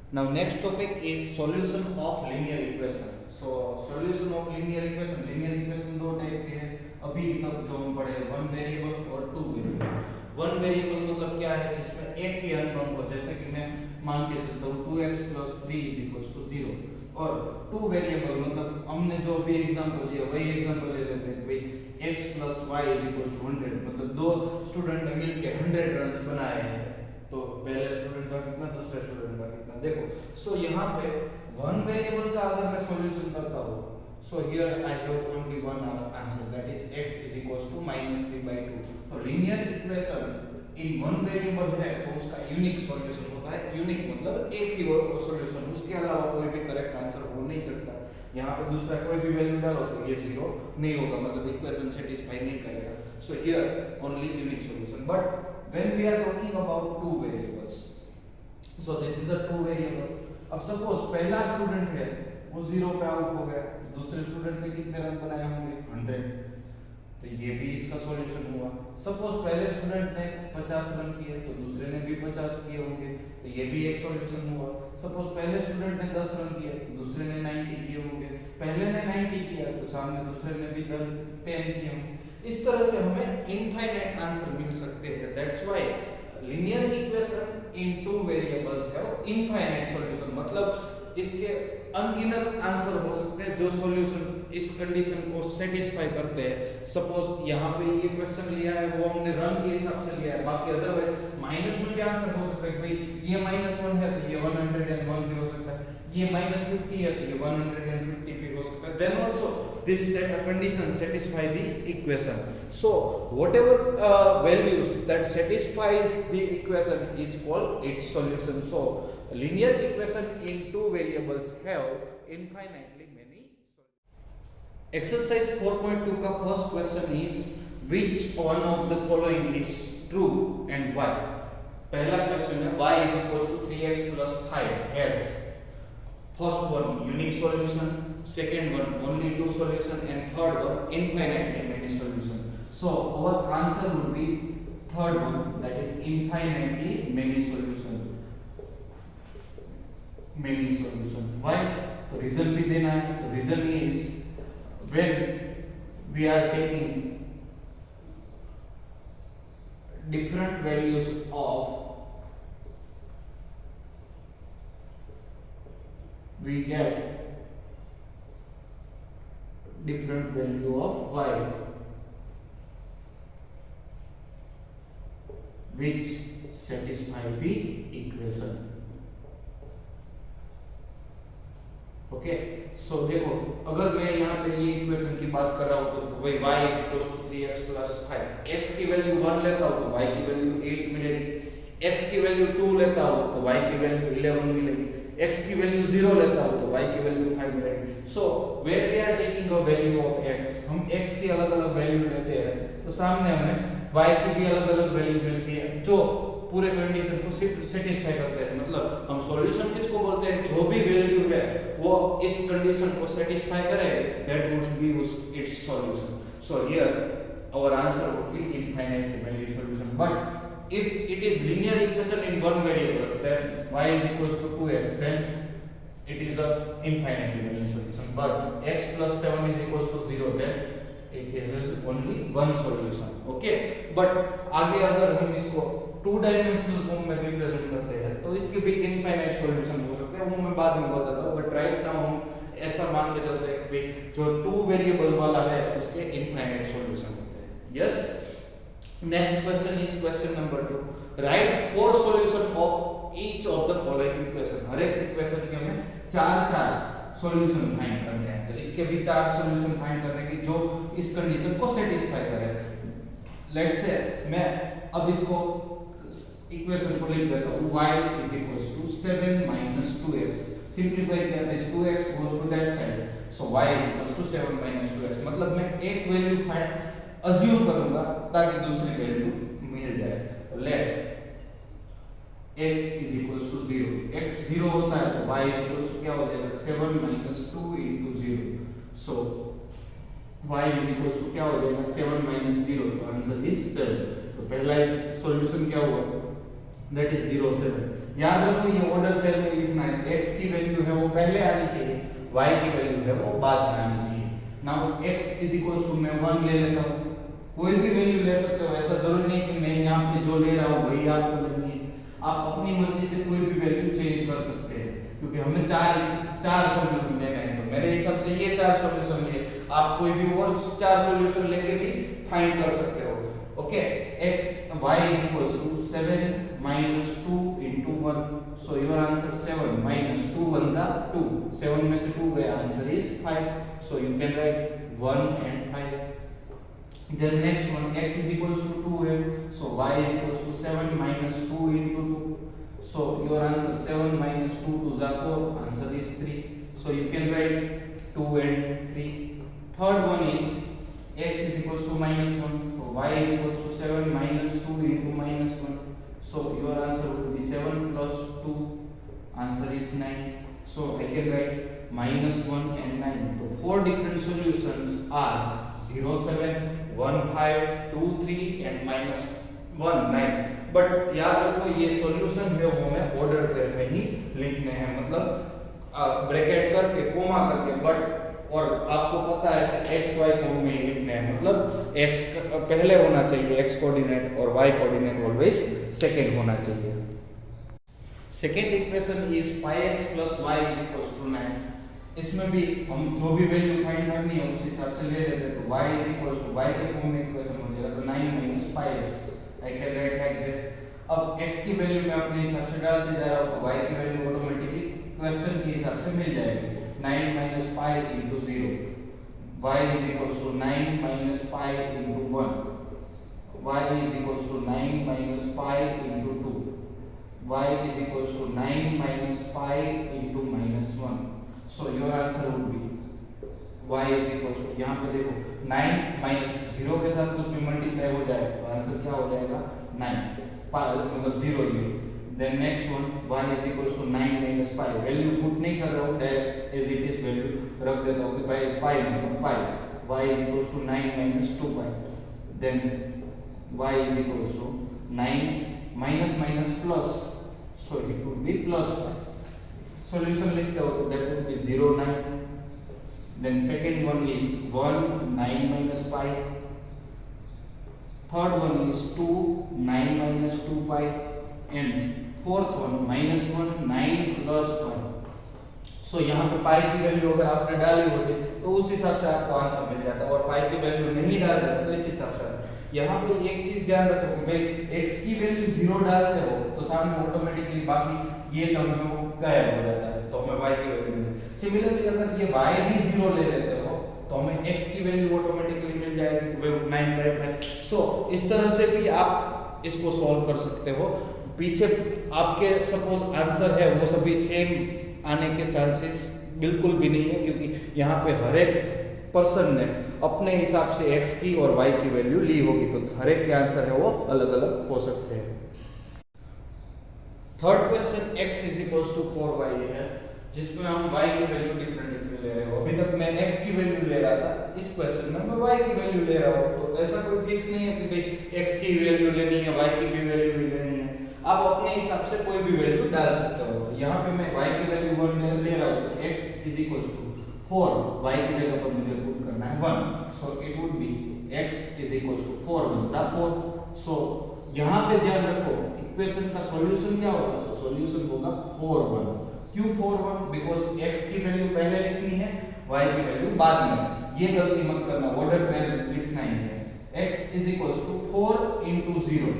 Now next topic is solution of linear equation. So solution of linear equation दो type के हैं अभी तक जो हम पढ़े, वन वेरिएबल और टू वेरिएबल। वन वेरिएबल मतलब क्या है, जिसमें एक ही अननोन हो, जैसे कि मैं मान के चलता हूँ 2x + 3 = 0। और टू वेरिएबल मतलब हमने जो भी एग्जांपल लिया वही एग्जांपल ले लेते हैं भाई x + y = 100, मतलब दो स्टूडेंट ने मिलकर 100 रन्स बनाए हैं, तो पहले स्टूडेंट का कितना, दूसरे स्टूडेंट का कितना। देखो सो यहाँ पे वन वेरिएबल का अगर मैं सॉल्यूशन करता हूँ, so here I have only one answer, that is x = -3/2। तो linear equation in one variable है तो उसका यूनिक सॉल्यूशन होता है। यूनिक मतलब एक ही सॉल्यूशन, उसके अलावा कोई भी करेक्ट आंसर हो नहीं सकता। यहाँ पे दूसरा कोई भी वैल्यू डालो तो ये 0 नहीं होगा, मतलब इक्वेशन सेटिस्फाई नहीं करेगा। So here only unique solution. But when we are talking about two variables, so this is a two variable। अब सपोज पहला स्टूडेंट है वो 0 पे आउट हो गया, तो दूसरे स्टूडेंट ने कितने रन बनाए होंगे, 100, तो ये भी इसका सॉल्यूशन हुआ। सपोज पहले स्टूडेंट ने 50 रन किए तो दूसरे ने भी 50 किए होंगे, तो ये भी एक सॉल्यूशन हुआ। सपोज पहले स्टूडेंट ने 10 रन किए तो दूसरे ने 90 किए होंगे, पहले ने 90 किया तो सामने दूसरे ने भी 10 किए होंगे। इस तरह से हमें इनफाइनाइट आंसर मिल सकते हैं। That's why linear equation in two variables have infinite solution, मतलब इसके अनगिनत आंसर हो सकते हैं जो सॉल्यूशन इस कंडीशन को सेटिस्फाई करते हैं। सपोज यहाँ पे ये क्वेश्चन लिया है वो हमने रन के हिसाब से लिया है, बाकी अदरवाइज -1 के आंसर हो सकता है। भाई ये -1 है तो ये 101 भी हो सकता है, ये -50 है तो ये 150 भी हो सकता है। Then also this set of condition satisfy the equation. So whatever values that satisfies the equation is called its solution. So linear equation in two variables have infinitely many solutions. Exercise 4.2 का first question is which one of the following is true and why? पहला question है y = 3x + 5 has first one unique solution, second one only two solution, and third one infinitely many solution. So our answer would be third one, that is infinitely many solution, many solution. Why? तो reason भी देना है। तो reason is when we are taking different values of, we get different value of y which satisfy the equation. Okay so देखो अगर मैं यहाँ पे ये इक्वेशन की बात कर रहा हूँ तो भाई y = 3x + 5, x की वैल्यू 1 लेता हूँ तो y की वैल्यू 8 मिलेगी, x की वैल्यू 2 लेता हूँ तो y की वैल्यू 11 मिलेगी, x की वैल्यू 0 लेता हूँ तो y की वैल्यू 5 मिलेगी। So when we are taking a value of x, हम x की अलग-अलग वैल्यू लेते हैं तो सामने हमें y की भी अलग-अलग वैल्यू मिलती है जो पूरे कंडीशन को सेटिस्फाई करते हैं। मतलब हम सॉल्यूशन किसको बोलते हैं, जो भी वैल्यू है वो इस कंडीशन को सेटिस्फाई करे, that would be its solution. So here our answer would be infinite value solution. But if it is linear equation in one variable, then y = 2x, then it is a infinite value solution. But x + 7 = 0, then it has only one solution. Okay, but आगे अगर हम इसको two dimensional form में represent करते हैं तो इसके भी इनफाइनाइट सॉल्यूशन हो सकते हैं, वो मैं बाद में बताता हूँ। बट राइट नाउ हम ऐसा मान के चलते हैं कि जो टू वेरिएबल वाला है उसके इनफाइनाइट सॉल्यूशन होते हैं। Yes, next question is question number 2. Write 4 solution of each of the following equation. हर एक इक्वेशन के हमें 4 सॉल्यूशन फाइंड करने हैं, तो इसके भी 4 सॉल्यूशन फाइंड करने की जो इस कंडीशन को सेटिस्फाई करे। लेट्स से मैं अब इसको इक्वेशन को लिख देता हूँ y = 7 - 2x। सिंपलीफाई किया this 2x goes to that side, so y = 7 - 2x। मतलब मैं एक वैल्यू फाइंड अज्यूम करूंगा ताकि दूसरी वैल्यू मिल जाए। तो लेट x = 0, x 0 होता है तो y = क्या हो जाएगा, 7 - 2 × 0। सो y = क्या हो जाएगा, 7 - 0, तो आंसर इज 7। तो पहला सॉल्यूशन क्या हुआ, दैट इज 0 7। याद रखो ये ऑर्डर पेयर में लिखना है, x की वैल्यू है वो पहले आनी चाहिए, y की वैल्यू है वो बाद में आनी चाहिए। Now x is equal to मैं 1 ले लेता हूँ, कोई भी वैल्यू ले सकते हो, ऐसा जरूरी नहीं कि मैं यहाँ पे जो ले रहा हूँ वही आपको लेनी है, आप अपनी मर्जी से कोई भी वैल्यू चेंज कर सकते हैं, क्योंकि हमें चार सॉल्यूशन लेने हैं, तो मेरे हिसाब से ये 4 सॉल्यूशन लिए, आप कोई भी और 4 सॉल्यूशन लेके भी फाइंड कर सकते हो। Okay, x y is equal to 7 minus 2 into 1, so your answer 7 minus 2 ones are 2, 7 में से 2 गया, answer is 5, so you can write 1 and 5. Then next one, x is equals to 2 है, so y is equals to 7 minus 2 into 2, so your answer 7 minus 2 to the 4, answer is 3, so you can write 2 and 3. Third one is x is equals to minus 1, so y is equals to 7 minus 2 into minus 1, so your answer would be 7 plus 2, answer is 9, so I can write minus 1 and 9. So 4 different solutions are 0, 7, 1, 5, 2, 3 and minus 1, 9. But याद रखो ये solution है वो हमें order pair में ही लिखने हैं, मतलब ब्रैकेट करके कोमा करके, बट और आपको पता है कि एक्स वाई फॉर्म में ही लिखने हैं, मतलब एक्स पहले होना चाहिए एक्स कोऑर्डिनेट और वाई कोऑर्डिनेट ऑलवेज सेकंड होना चाहिए। Second equation is pi x plus y is equal to 9। इसमें भी हम जो भी वैल्यू फाइंड करनी है उस हिसाब से ले लेते हैं, तो y is equal to y के फॉर्म में इक्वेशन हो जाएगा, तो 9 minus pi x, I can write like that. अब x की वैल्यू मैं अपने हिसाब से डालते जा रहा हूं, तो y की वैल्यू ऑटोमेटिकली क्वेश्चन के हिसाब से मिल जाएगी, 9 minus pi into 0, y is equals to 9 minus pi into 1, y is equals to 9 minus pi into 2, y is equals to 9 minus pi into minus 1, so your answer would be y is equals to, यहाँ पे देखो 9 minus 0 के साथ कुछ भी multiply हो जाए तो आंसर क्या हो जाएगा 9, मतलब 0 ही। Then next one, y is equals to 9 minus pi, value put नहीं कर रहा हूँ, direct as it is value रख देता हूँ कि पाई मतलब पाई, y is equals to 9 minus 2 pi, then y is equals to 9 minus minus plus, so it would be plus pi, solution लिखते हो तो that would be 0 9, then second one is 1 9 minus pi, third one is 2 9 minus 2 pi, and fourth one minus 1 9 plus 1, सो यहाँ पे पाई की value अगर आपने डाली होगी तो उस हिसाब से आपको आंसर मिल जाता है, और पाई की वैल्यू नहीं डाल रहे तो इस हिसाब से। यहाँ पे एक चीज ध्यान रखो कि भाई x की वैल्यू 0 डालते हो तो सामने ऑटोमेटिकली बाकी ये टर्म में वो गायब हो जाता है, तो हमें y की वैल्यू मिले। सिमिलरली अगर ये y भी 0 ले लेते हो तो हमें x की वैल्यू ऑटोमेटिकली मिल जाएगी 9/5। सो इस तरह से भी आप इसको सॉल्व कर सकते हो। पीछे आपके सपोज आंसर है वो सभी सेम आने के चांसेस बिल्कुल भी नहीं है, क्योंकि यहाँ पे हर एक पर्सन ने अपने हिसाब से x की और y की वैल्यू ली होगी, तो हर एक के आंसर है वो अलग अलग हो सकते हैं। Third question x is equals to 4y है, जिसमें हम y की वैल्यू डिफरेंट ले रहे हो। अभी तक मैं x की वैल्यू ले रहा था, इस क्वेश्चन में मैं y की वैल्यू ले रहा हूँ, तो ऐसा कोई फिक्स नहीं है कि भाई x की वैल्यू लेनी है y की भी वैल्यू लेनी है, आप अपने हिसाब से कोई भी वैल्यू डाल सकते हो। तो यहाँ पे मैं y की वैल्यू 1 ले रहा हूँ, तो x is equal to 4, y की जगह पर मुझे पुट करना है 1, so it would be x is equal to 4 1 जा 4। सो यहाँ पे ध्यान रखो इक्वेशन का सॉल्यूशन क्या होगा, तो सॉल्यूशन होगा 4 1। क्यों 4 1? बिकॉज x की वैल्यू पहले लिखनी है, y की वैल्यू बाद में। ये गलती मत करना, ऑर्डर पहले लिखना ही है। x is equal to 4 into 0,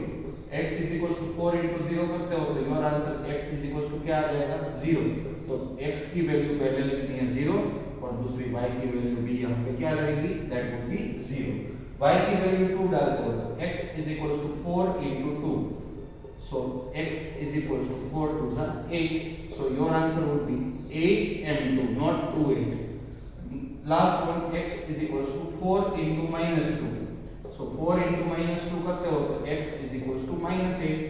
x is equal to 4 into 0 करते हो तो your answer x is equal to क्या आ जाएगा 0। तो x की वैल्यू पहले लिखनी है 0 और दूसरी y की वैल्यू भी यहाँ पे क्या रहेगी, दैट वुड बी 0। y की वैल्यू 2 डालते हो तो x is equal to 4 into 2, so x is equal to 4 to the 8, so your answer would be 8 and 2, not 2 8. Last one, x is equal to 4 into minus 2, so 4 into minus 2 करते हो तो x is equal to minus 8,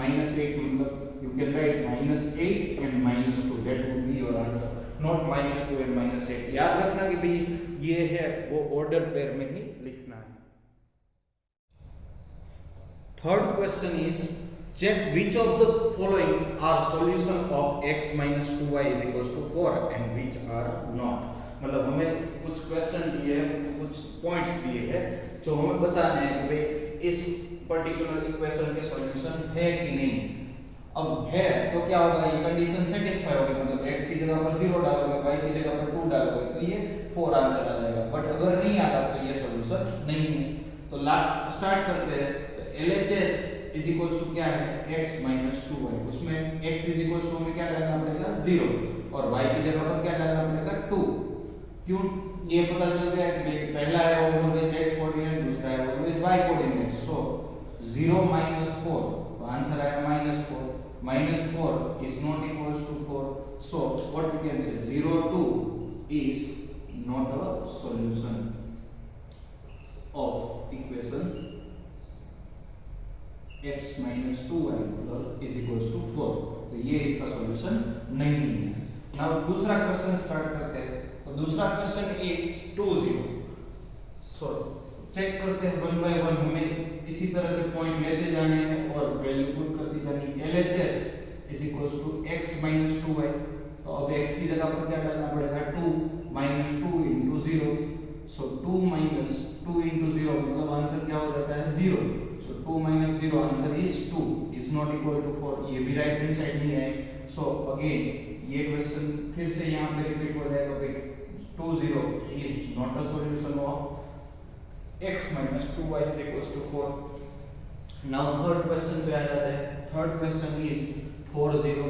minus 8 मतलब you can write minus 8 and minus 2, that would be your answer, not minus 2 and minus 8। याद रखना कि भाई ये है वो ऑर्डर पेयर में ही लिखना है। Third question is check which of the following are solution of x minus 2y is equals to 4 and which are not। मतलब हमें कुछ क्वेश्चन दिए हैं, कुछ पॉइंट्स दिए हैं जो हमें बताने हैं कि भाई इस पर्टिकुलर इक्वेशन के सॉल्यूशन है कि नहीं। अब है तो क्या होगा, ये कंडीशन सेटिस्फाई होगी, मतलब x की जगह पर 0 डालोगे, y की जगह पर 2 डालोगे तो ये 4 आंसर आ जाएगा। बट अगर नहीं आता तो ये सॉल्यूशन नहीं है। तो स्टार्ट करते हैं। तो LHS इज इक्वल्स टू क्या है, x माइनस 2y। उसमें x इज इक्वल्स टू हमें क्या डालना पड़ेगा 0 और y की जगह पर क्या डालना पड़ेगा 2। क्यों, ये पता चल गया कि पहला है वो ऑलवेज x कोऑर्डिनेट, दूसरा है ऑलवेज y कोऑर्डिनेट। सो 0 माइनस 4 तो आंसर आएगा -4। -4 is not equals to 4, so what we can say 0 2 is not a solution of equation x minus 2y is equals to 4। तो ये इसका सॉल्यूशन नहीं है। नाउ दूसरा क्वेश्चन स्टार्ट करते हैं। तो दूसरा क्वेश्चन इज 2 0। सो चेक करते हैं 1 बाय 1, हमें इसी तरह से पॉइंट लेते जाने हैं और वैल्यू पुट करती जानी है। LHS is equals to x minus 2y। तो अब x की जगह पर क्या डालना पड़ेगा 2 minus 2 into 0। सो 2 minus 2 into 0 मतलब आंसर क्या हो जाता है 0। सो 2 minus 0 answer is 2 is not equal to 4। ये भी राइट हैंड साइड नहीं है। सो अगेन ये क्वेश्चन फिर से यहाँ पे रिपीट हो जाएगा भाई 2 0 is not a solution of x minus 2y is equals to 4। Now third question पे आ जाते हैं। Third question is 4 0।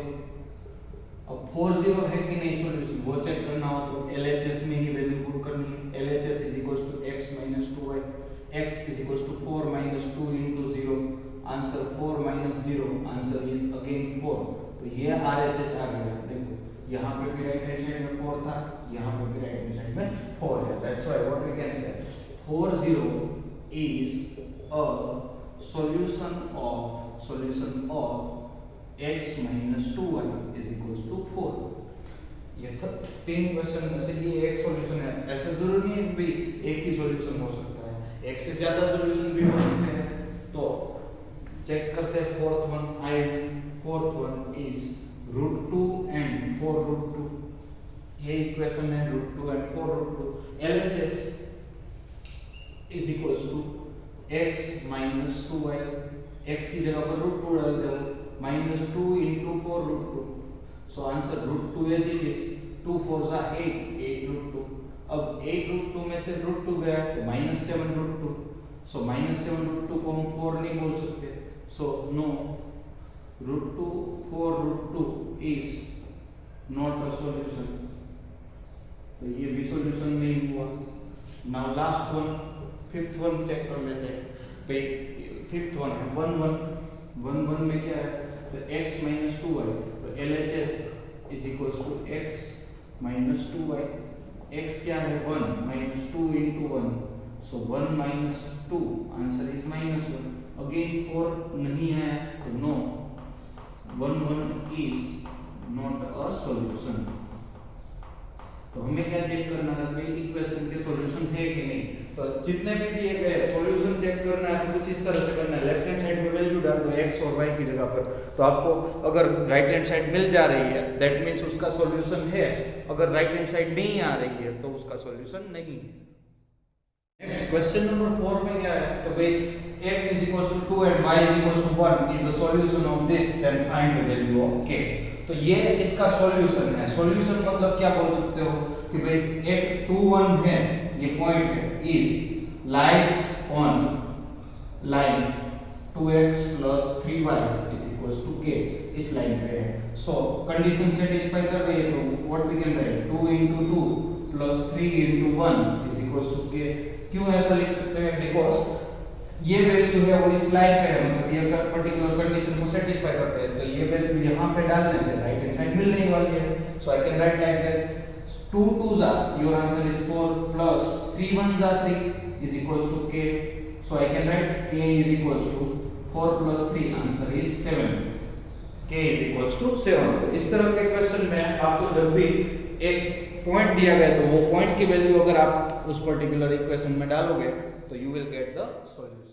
अब 4 0 है कि नहीं सॉल्यूशन वो चेक करना हो तो LHS में ही वैल्यू पुट करनी है। LHS is equals to x minus 2y, x is equals to 4 minus 2 into 0। Answer 4 minus 0 answer is again 4। तो ये RHS आ गया। देखो यहाँ पे भी राइट हैंड साइड में 4 था, यहाँ पे भी राइट हैंड साइड में 4 है। That's why what we can say 4 0 is a solution of x minus 2y is equals to 4। ये तीन क्वेश्चन में से ये एक सॉल्यूशन है। ऐसा जरूरी नहीं है कि भाई एक ही सॉल्यूशन हो सकता है, एक से ज्यादा सॉल्यूशन भी हो सकते हैं। तो चेक करते हैं फोर्थ वन इज √2 and 4√2। ये इक्वेशन है √2 and 4√2। LHS is equals to x minus 2y। x की जगह पर √2 डाल दो, -2 into 4√2। So answer √2 as it is. 2 4 जा 8 √2। अब 8 √2 में से √2 गया तो -7 √2। सो -7 √2 को हम 4 नहीं बोल सकते। So no, √2 4√2 is not a solution. तो ये भी सॉल्यूशन नहीं हुआ। Now last one, fifth one check कर लेते हैं भाई। फिफ्थ वन है 1 1 में क्या है तो x minus 2y। तो LHS is equals to x minus 2y। x क्या है 1 minus 2 into 1। so 1 minus 2 answer is -1। Again 4 नहीं है तो no, 1 1 is not a solution। तो हमें क्या चेक करना है भाई इक्वेशन के सॉल्यूशन है कि नहीं। तो जितने भी दिए गए सॉल्यूशन चेक करना है तो कुछ इस तरह से करना है। लेफ्ट हैंड साइड में वैल्यू डाल दो x और y की जगह पर। तो आपको अगर राइट हैंड साइड मिल जा रही है दैट मींस उसका सॉल्यूशन है। अगर राइट हैंड साइड नहीं आ रही है तो उसका सॉल्यूशन नहीं है। नेक्स्ट क्वेश्चन नंबर 4 में क्या है तो भाई x is equals to 2 and y is equals to 1 is the solution of this, then find the value of k। तो ये इसका सॉल्यूशन है। सॉल्यूशन मतलब क्या बोल सकते हो कि भाई एक 2 1 है, ये पॉइंट है, is lies on line 2x plus 3y is equals to k। इस लाइन पे है। सो कंडीशन सेटिस्फाई कर रही है तो what we can write 2 into 2 plus 3 into 1 is equals to k। क्यों ऐसा लिख सकते हैं, बिकॉज ये वैल्यू है वो इस लाइन पे है, मतलब ये पर्टिकुलर कंडीशन को सेटिस्फाई करते हैं। तो ये वैल्यू यहाँ पे डालने से राइट हैंड साइड मिलने वाली है। So I can write like that 2 2 जा योर आंसर इज 4 प्लस 3 1 जा 3 is equals to k। So I can write k is equals to 4 plus 3 answer is 7। k is equals to 7। तो इस तरह के question में आपको जब भी एक पॉइंट दिया गया तो वो पॉइंट की वैल्यू अगर आप उस पर्टिकुलर इक्वेशन में डालोगे तो you will get the solution.